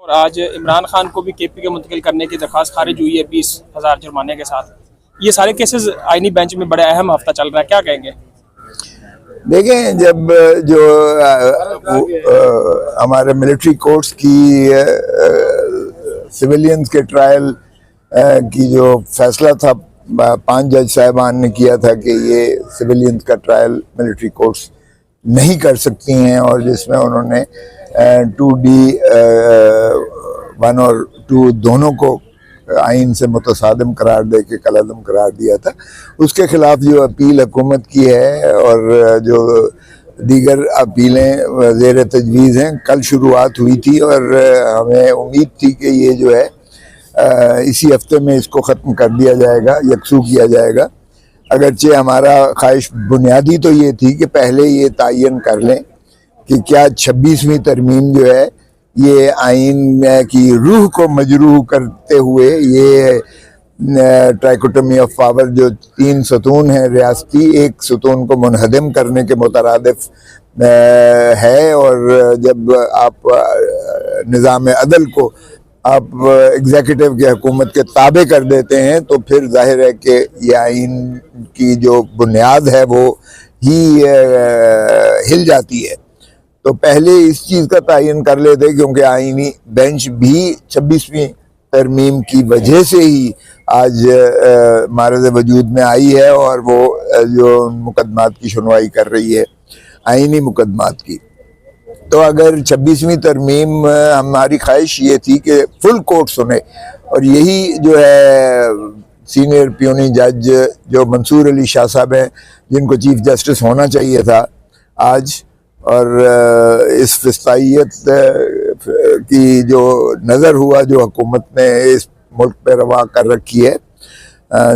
اور آج عمران خان کو بھی کے پی کے منتقل کرنے کی درخواست خارج ہوئی ہے 20,000 جرمانے کے ساتھ. یہ سارے کیسز آئینی بینچ میں بڑے اہم ہفتہ چل رہا ہے, کیا کہیں گے؟ دیکھیں, جب جو ہمارے ملٹری کورٹس کی سویلینز کے ٹرائل کی جو فیصلہ تھا 5 جج صاحبان نے کیا تھا کہ یہ سویلینز کا ٹرائل ملٹری کورٹس نہیں کر سکتی ہیں, اور جس میں انہوں نے 2D1 اور 2 دونوں کو آئین سے متصادم قرار دے کے کالعدم قرار دیا تھا, اس کے خلاف جو اپیل حکومت کی ہے اور جو دیگر اپیلیں زیر تجویز ہیں, کل شروعات ہوئی تھی اور ہمیں امید تھی کہ یہ جو ہے اسی ہفتے میں اس کو ختم کر دیا جائے گا, یکسو کیا جائے گا. اگرچہ ہمارا خواہش بنیادی تو یہ تھی کہ پہلے یہ تعین کر لیں کہ کیا 26ویں ترمیم جو ہے یہ آئین کی روح کو مجروح کرتے ہوئے یہ ٹرائکوٹمی آف پاور جو 3 ستون ہیں ریاستی, ایک ستون کو منہدم کرنے کے مترادف ہے, اور جب آپ نظام عدل کو آپ ایگزیکٹو کی حکومت کے تابع کر دیتے ہیں تو پھر ظاہر ہے کہ یہ آئین کی جو بنیاد ہے وہ ہی ہل جاتی ہے. تو پہلے اس چیز کا تعین کر لیتے, کیونکہ آئینی بینچ بھی 26ویں ترمیم کی وجہ سے ہی آج معرض وجود میں آئی ہے, اور وہ جو مقدمات کی سنوائی کر رہی ہے آئینی مقدمات کی. تو اگر 26ویں ترمیم, ہماری خواہش یہ تھی کہ فل کورٹ سنے, اور یہی جو ہے سینئر پیونی جج جو منصور علی شاہ صاحب ہیں, جن کو چیف جسٹس ہونا چاہیے تھا آج, اور اس فسطائیت کی جو نظر ہوا جو حکومت نے اس ملک پہ روا کر رکھی ہے,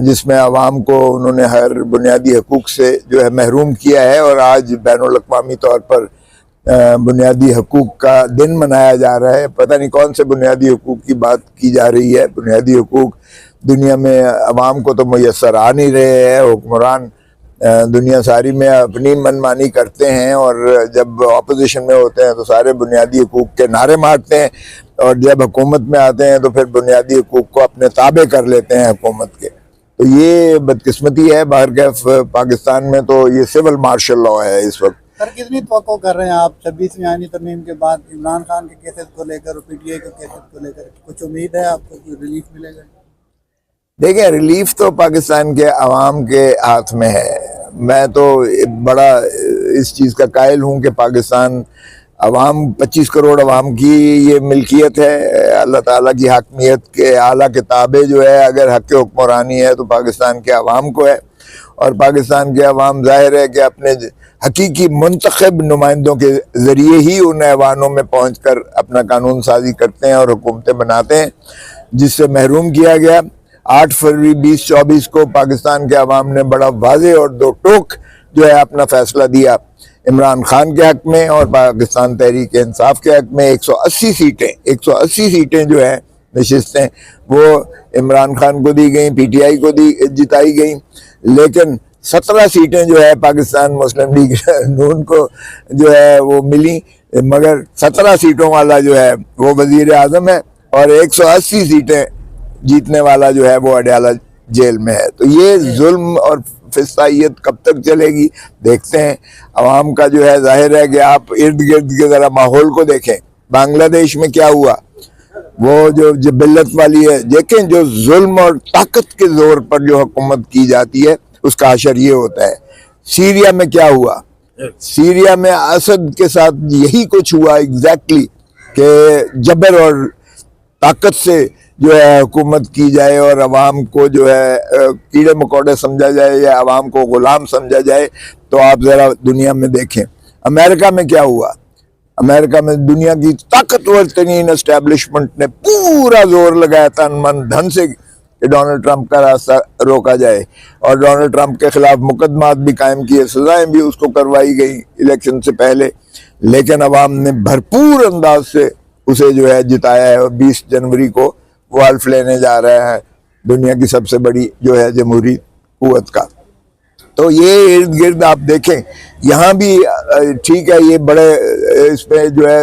جس میں عوام کو انہوں نے ہر بنیادی حقوق سے جو ہے محروم کیا ہے, اور آج بین الاقوامی طور پر بنیادی حقوق کا دن منایا جا رہا ہے. پتہ نہیں کون سے بنیادی حقوق کی بات کی جا رہی ہے. بنیادی حقوق دنیا میں عوام کو تو میسر آ نہیں رہے ہیں. حکمران دنیا ساری میں اپنی من مانی کرتے ہیں, اور جب اپوزیشن میں ہوتے ہیں تو سارے بنیادی حقوق کے نعرے مارتے ہیں, اور جب حکومت میں آتے ہیں تو پھر بنیادی حقوق کو اپنے تابع کر لیتے ہیں حکومت کے. تو یہ بدقسمتی ہے. بہرکیف پاکستان میں تو یہ سول مارشل لاء ہے اس وقت. سر, کتنی توقع کر رہے ہیں آپ 26ویں آئینی ترمیم کے بعد عمران خان کے کیسز کو لے کر اور پی ٹی آئی کے کیسز کو لے کر کچھ امید ہے آپ کو کوئی ریلیف ملے گا؟ دیکھیں, ریلیف تو پاکستان کے عوام کے ہاتھ میں ہے. میں تو بڑا اس چیز کا قائل ہوں کہ پاکستان عوام 25 کروڑ عوام کی یہ ملکیت ہے. اللہ تعالیٰ کی حاکمیت کے اعلیٰ کتابیں جو ہے, اگر حق حکمرانی ہے تو پاکستان کے عوام کو ہے, اور پاکستان کے عوام ظاہر ہے کہ اپنے حقیقی منتخب نمائندوں کے ذریعے ہی ان ایوانوں میں پہنچ کر اپنا قانون سازی کرتے ہیں اور حکومتیں بناتے ہیں, جس سے محروم کیا گیا. 8 فروری 2024 کو پاکستان کے عوام نے بڑا واضح اور 2 ٹوک جو ہے اپنا فیصلہ دیا عمران خان کے حق میں اور پاکستان تحریک انصاف کے حق میں. 180 سیٹیں جو ہیں نشستیں وہ عمران خان کو دی گئیں, پی ٹی آئی کو جتائی گئیں, لیکن 17 سیٹیں جو ہے پاکستان مسلم لیگ نون کو جو ہے وہ ملی, مگر 17 سیٹوں والا جو ہے وہ وزیر اعظم ہے, اور 180 سیٹیں جیتنے والا جو ہے وہ اڈیالہ جیل میں ہے. تو یہ ظلم اور فسطائیت کب تک چلے گی دیکھتے ہیں. عوام کا جو ہے ظاہر ہے کہ آپ ارد گرد کے ذرا ماحول کو دیکھیں. بنگلہ دیش میں کیا ہوا, وہ جو جبلت والی ہے, دیکھیں جو ظلم اور طاقت کے زور پر جو حکومت کی جاتی ہے اس کا حشر یہ ہوتا ہے. سیریا میں کیا ہوا, سیریا میں اسد کے ساتھ یہی کچھ ہوا ایگزیکٹلی, کہ جبر اور طاقت سے جو ہے حکومت کی جائے اور عوام کو جو ہے کیڑے مکوڑے سمجھا جائے یا عوام کو غلام سمجھا جائے. تو آپ ذرا دنیا میں دیکھیں امریکہ میں کیا ہوا. امریکہ میں دنیا کی طاقتور ترین اسٹیبلشمنٹ نے پورا زور لگایا تن من دھن سے کہ ڈونلڈ ٹرمپ کا راستہ روکا جائے, اور ڈونلڈ ٹرمپ کے خلاف مقدمات بھی قائم کیے, سزائیں بھی اس کو کروائی گئی الیکشن سے پہلے, لیکن عوام نے بھرپور انداز سے اسے جو ہے جتایا ہے, اور 20 جنوری کو وہ حلف لینے جا رہا ہے دنیا کی سب سے بڑی جو ہے جمہوری قوت کا. تو یہ ارد گرد آپ دیکھیں, یہاں بھی ٹھیک ہے یہ بڑے اس پہ جو ہے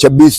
26